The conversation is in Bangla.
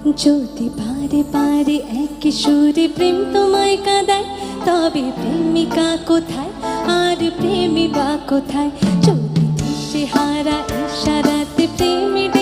যদি পারে পারে এক সুরে প্রেম তোমায় কাঁদায়, তবে প্রেমিকা কোথায় আর প্রেমী বা কোথায়? যদি দিশে হারা ইশারাতে প্রেমে